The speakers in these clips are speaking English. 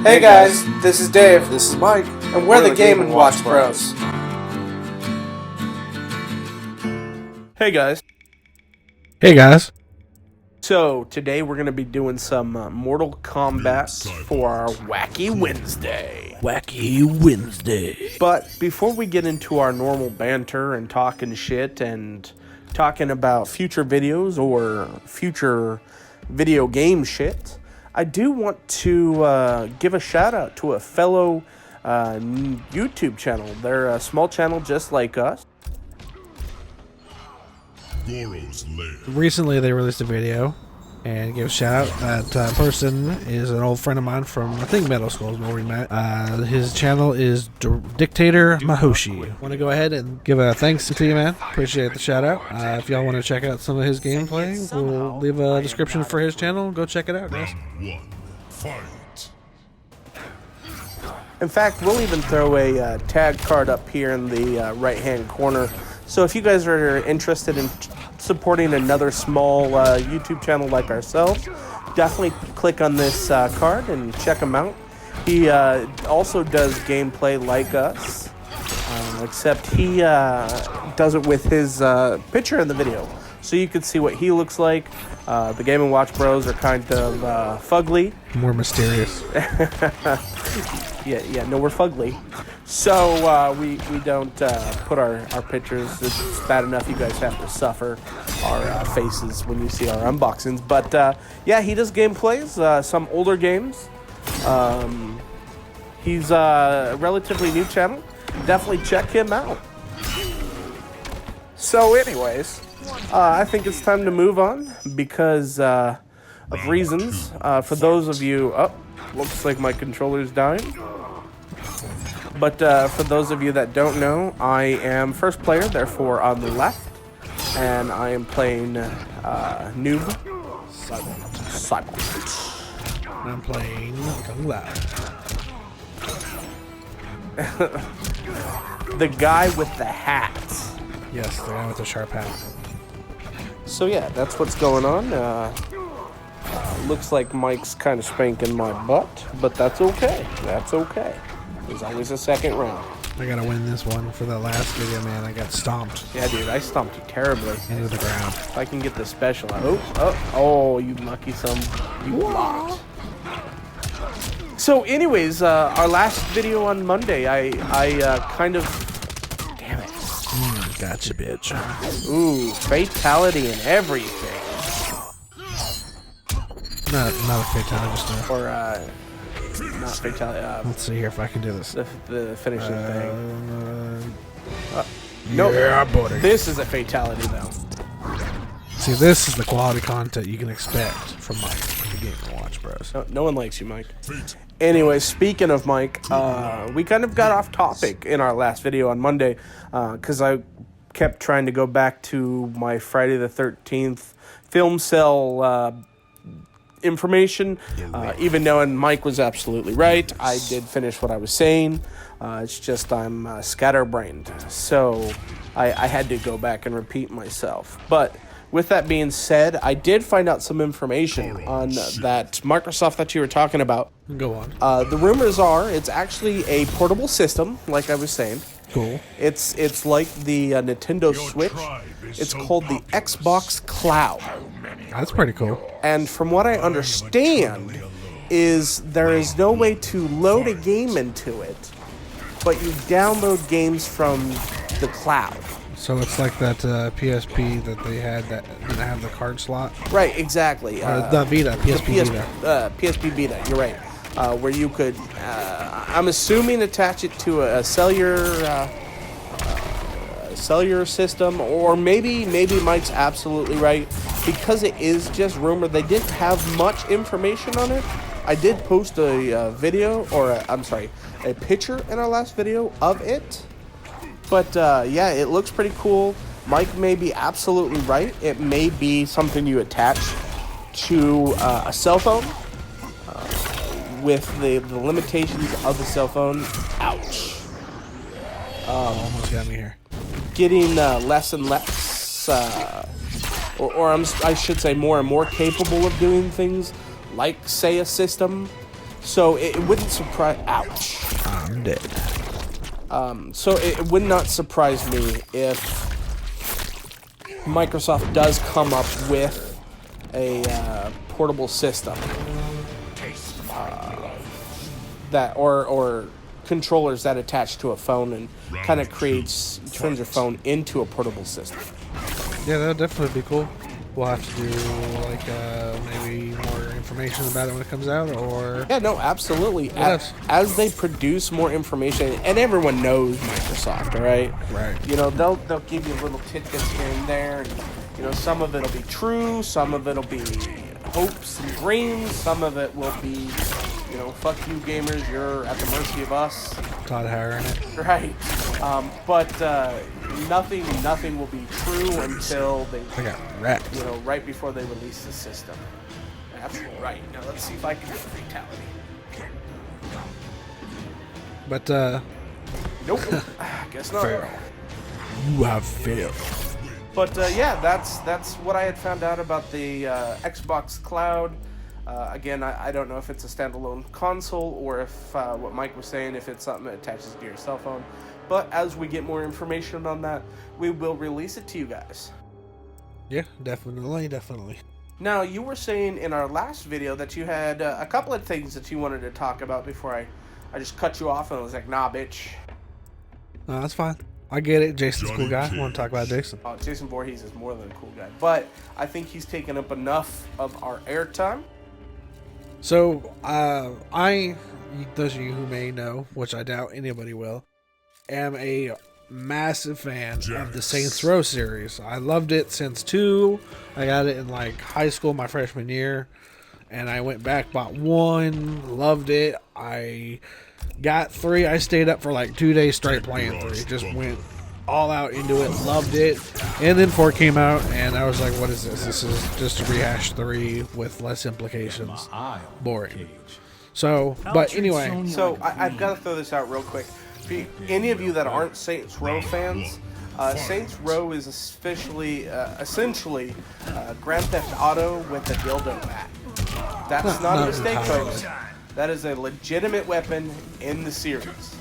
Hey guys, this is Dave, This is Mike. and we're the Game & Watch Bros. Hey guys. Hey guys. So, today we're going to be doing some Mortal Kombat for our Wacky Wednesday. Wacky Wednesday. But before we get into our normal banter and talking shit and talking about future videos or future video game shit, I do want to give a shout out to a fellow YouTube channel. They're a small channel just like us. Recently they released a video and gave a shout out. That person is an old friend of mine from, I think, middle school is where we met. His channel is Dictator Mahoshi. Want to go ahead and give a thanks to you, man. Appreciate the shout out. If y'all want to check out some of his gameplay, we'll leave a description for his channel. Go check it out, guys. In fact, we'll even throw a tag card up here in the right-hand corner. So if you guys are interested in supporting another small YouTube channel like ourselves, definitely click on this card and check him out. He also does gameplay like us, except he does it with his picture in the video. So you can see what he looks like. The Game & Watch Bros are kind of fugly. More mysterious. Yeah, no, we're fugly. So we don't put our pictures. It's bad enough you guys have to suffer our faces when you see our unboxings. But yeah, he does gameplays, some older games. He's a relatively new channel. Definitely check him out. So anyways, I think it's time to move on because of reasons. For those of you... Oh, looks like my controller's dying. But for those of you that don't know, I am first player, therefore on the left. And I am playing Noob Cyborg. I'm playing Kung Lao. The guy with the hat. Yes, the guy with the sharp hat. So yeah, that's what's going on. Looks like Mike's kind of spanking my butt, but that's okay. That's okay. There's always a second round. I gotta win this one for the last video, man. I got stomped Yeah, dude, I stomped you terribly. into the ground. If I can get the special. Oh, you lucky son. You blocked. So anyways, our last video on Monday, I kind of... Damn it. Gotcha, bitch. Ooh, fatality and everything. Not a fatality, just a... Or, not fatality, Let's see here if I can do this. the finishing thing. Nope. Yeah, buddy. This is a fatality, though. See, this is the quality content you can expect from Mike from the Game & Watch Bros. No one likes you, Mike. Anyway, speaking of Mike, we kind of got off topic in our last video on Monday because I kept trying to go back to my Friday the 13th film cell information, even knowing Mike was absolutely right. I did finish what I was saying. It's just I'm scatterbrained. So I had to go back and repeat myself. But with that being said, I did find out some information on that Microsoft that you were talking about. Go on. The rumors are it's actually a portable system, like I was saying. Cool. It's like the Nintendo Switch. It's called the Xbox Cloud. That's pretty cool. And from what I understand, is there is no way to load a game into it, but you download games from the cloud. So it's like that PSP that they had that didn't have the card slot? Right, exactly. The Vita, PSP Vita. PSP Vita, you're right. Where you could, I'm assuming, attach it to a cellular system, or maybe Mike's absolutely right, because it is just rumor. They didn't have much information on it. I did post a video, or a picture in our last video of it, but yeah, it looks pretty cool. Mike may be absolutely right. It may be something you attach to a cell phone with the limitations of the cell phone. Ouch. Almost got me here. Getting less and less, I should say more and more capable of doing things like, say, a system So it wouldn't surprise. Ouch. I'm dead. So it would not surprise me if Microsoft does come up with a portable system that or controllers that attach to a phone and kind of turns your phone into a portable system. Yeah, that would definitely be cool. We'll have to do like maybe more information about it when it comes out, or Yeah, no, absolutely. As they produce more information, and everyone knows Microsoft, all right? Right. You know, they'll give you little tidbits here and there, and you know, some of it'll be true, some of it'll be hopes and dreams, some of it will be, you know, fuck you gamers, you're at the mercy of us. Todd Howard in it. Right. But nothing will be true until they, I got wrecked. you know, right before they release the system. That's right. Now let's see if I can do fatality. But Nope. Guess not. fail. You have failed. But yeah, that's what I had found out about the Xbox Cloud. Again, I don't know if it's a standalone console or if what Mike was saying, if it's something that attaches to your cell phone. But as we get more information on that, we will release it to you guys. Yeah, definitely. Now, you were saying in our last video that you had a couple of things that you wanted to talk about before I just cut you off and I was like, nah, bitch. No, that's fine. I get it. Jason's a cool guy. I want to talk about Jason. Jason Voorhees is more than a cool guy. But I think he's taken up enough of our airtime. So, those of you who may know, which I doubt anybody will, am a massive fan of the Saints Row series. I loved it since 2. I got it in like high school, my freshman year, and I went back, bought 1, loved it. I got 3. I stayed up for like 2 days straight playing 3. Just went all out into it, loved it. And then 4 came out, and I was like, what is this? This is just a rehash 3 with less implications. Boring. So, but anyway. So I've got to throw this out real quick. For any of you that aren't Saints Row fans, Saints Row is essentially Grand Theft Auto with a dildo bat. That's not a mistake, folks. That is a legitimate weapon in the series.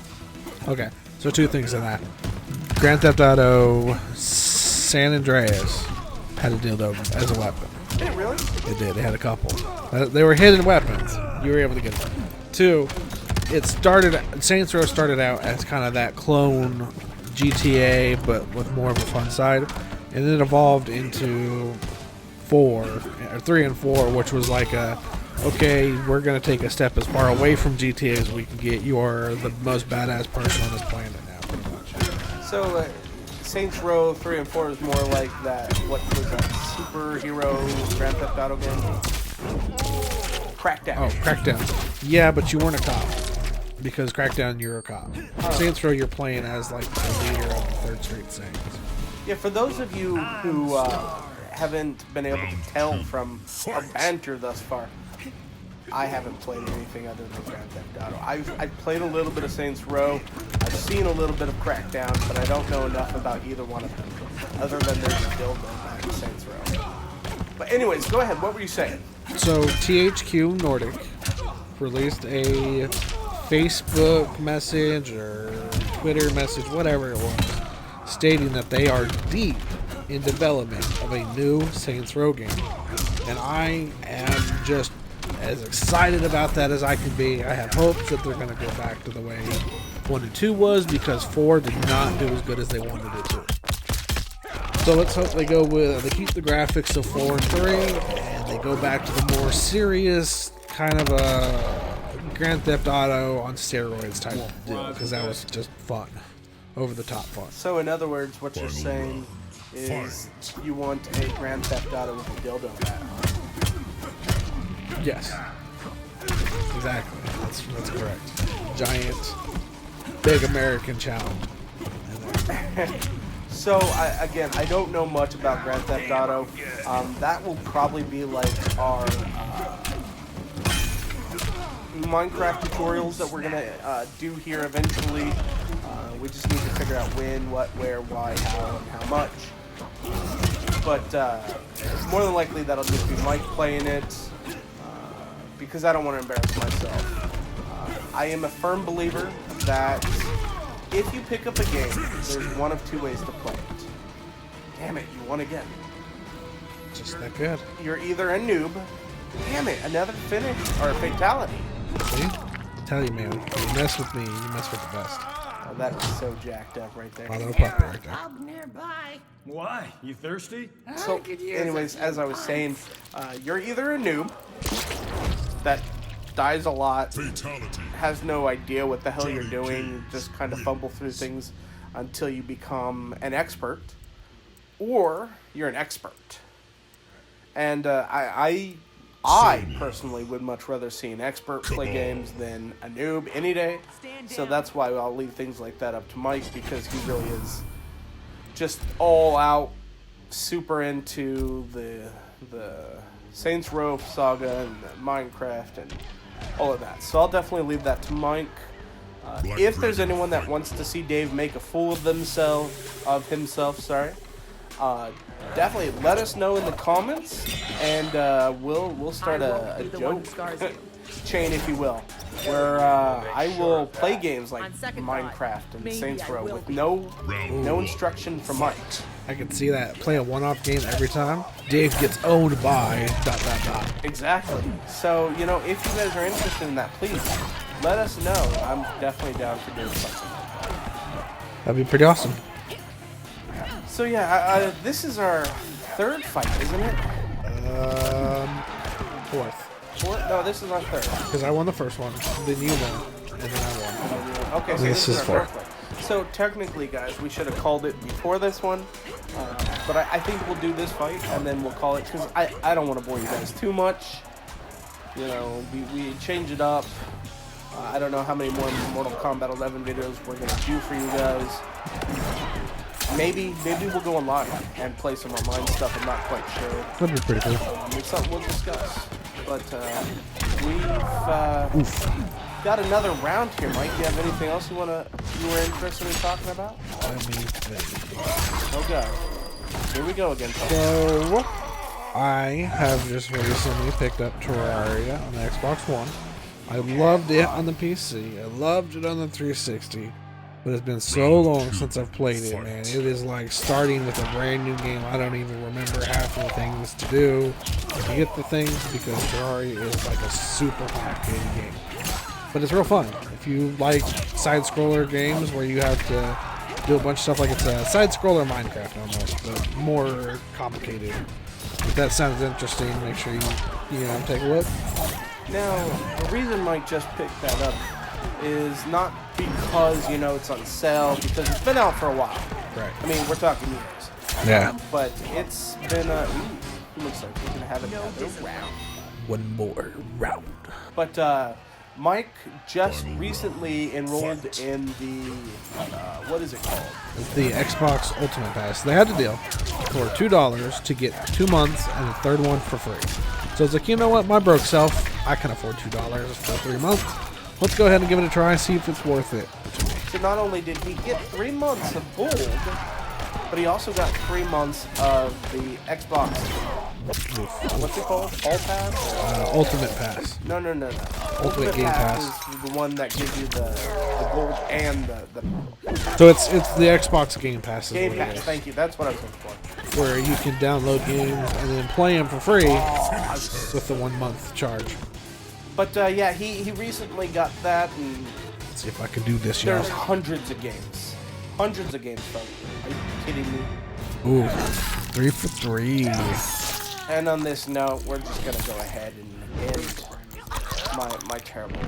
Okay, so 2 things in that. Grand Theft Auto San Andreas had a dildo as a weapon. Did it really? It did. It had a couple. They were hidden weapons. You were able to get them. 2, Saints Row started out as kind of that clone GTA, but with more of a fun side. And then it evolved into 3 and 4, which was like okay, we're going to take a step as far away from GTA as we can get. You are the most badass person on this planet now, pretty much. So, Saints Row 3 and 4 is more like that, what was that, superhero Grand Theft Auto game? Crackdown. Oh, Crackdown. Yeah, but you weren't a cop. Because Crackdown, you're a cop. Saints Row, you're playing as like the leader of the 3rd Street Saints. Yeah, for those of you who haven't been able to tell from our banter thus far, I haven't played anything other than Grand Theft Auto. I've played a little bit of Saints Row. I've seen a little bit of Crackdown, but I don't know enough about either one of them, other than there's a dildo back in Saints Row. But anyways, go ahead. What were you saying? So THQ Nordic released a Facebook message or Twitter message, whatever it was, stating that they are deep in development of a new Saints Row game. And I am just as excited about that as I can be. I have hopes that they're going to go back to the way 1 and 2 was, because 4 did not do as good as they wanted it to. So let's hope they keep the graphics of 4 and 3, and they go back to the more serious kind of a Grand Theft Auto on steroids type deal, because that was just fun, over the top fun. So in other words, what you're saying is you want a Grand Theft Auto with a dildo bat. Yes, exactly. That's correct. Giant, big American challenge. So I don't know much about Grand Theft Auto. That will probably be like our Minecraft tutorials that we're gonna do here eventually. We just need to figure out when, what, where, why, how, and how much. But more than likely that'll just be Mike playing it, because I don't want to embarrass myself. I am a firm believer that if you pick up a game, there's one of two ways to play it. Damn it, you won again. Just that good. You're either a noob. Damn it, another finish or a fatality. See? I tell you, man, you mess with me, you mess with the best. Oh, that is so jacked up right there. My little puppy right there. Nearby. Why? You thirsty? So, anyways, as I was saying, you're either a noob that dies a lot, has no idea what the hell you're doing, you just kind of fumble through things until you become an expert, or you're an expert. And I personally would much rather see an expert play games than a noob any day. So that's why I'll leave things like that up to Mike, because he really is just all out, super into the Saints Row saga and the Minecraft and all of that. So I'll definitely leave that to Mike. If there's anyone that wants to see Dave make a fool of himself, definitely let us know in the comments, and we'll start a joke chain, if you will, where I will play games like Minecraft and Saints Row with no instruction from Mike. I can see that. Play a one-off game every time. Dave gets owned by ... Exactly. So, if you guys are interested in that, please let us know. I'm definitely down for doing something. That'd be pretty awesome. So yeah, this is our third fight, isn't it? Fourth. No, this is our third. Because I won the first one, then you won, and then I won. Okay, so This is our fourth. third fight. So technically, guys, we should have called it before this one, but I think we'll do this fight and then we'll call it, because I don't want to bore you guys too much. We change it up. I don't know how many more Mortal Kombat 11 videos we're gonna do for you guys. Maybe we'll go online and play some online stuff. I'm not quite sure. That'd be pretty cool. It's something we'll discuss. But we've got another round here, Mike. You have anything else you were interested in talking about? Let me think. Oh god. Here we go again, folks. So, I have just recently picked up Terraria on the Xbox One. I loved it on the PC. I loved it on the 360. But it's been so long since I've played it, man. It is like starting with a brand new game. I don't even remember half of the things to do to get the things, because Terraria is like a super complicated game. But it's real fun. If you like side-scroller games where you have to do a bunch of stuff, like it's a side-scroller Minecraft almost, but more complicated. If that sounds interesting, make sure you take a look. Now, the reason Mike just picked that up is not because, it's on sale, because it's been out for a while. Right. I mean, we're talking years. Yeah. But it's been, looks like we're going to have another round. One more round. But, Mike just recently enrolled in the, what is it called? It's the Xbox Ultimate Pass. They had a deal for $2 to get 2 months and the third one for free. So it's like, you know what, my broke self, I can afford $2 for 3 months. Let's go ahead and give it a try and see if it's worth it to me. So not only did he get 3 months of Gold, but he also got 3 months of the Xbox, what's it called? All Pass? Ultimate Pass. No. Ultimate Game Pass. Is the one that gives you the Gold and the So it's the Xbox Game Pass. Game Pass, thank you. That's what I was looking for. Where you can download games and then play them for free with the 1 month charge. But yeah, he recently got that, and Let's see if I can do this, y'all. there's hundreds of games. Hundreds of games, folks. Are you kidding me? Ooh, 3 for 3. And on this note, we're just gonna go ahead and end my terrible.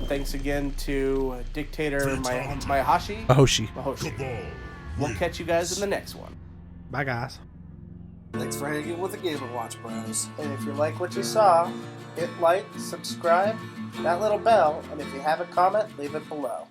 Thanks again to Dictator Mahoshi. We'll catch you guys in the next one. Bye, guys. Thanks for hanging with the Game & Watch Bros. And if you like what you saw, hit like, subscribe, that little bell, and if you have a comment, leave it below.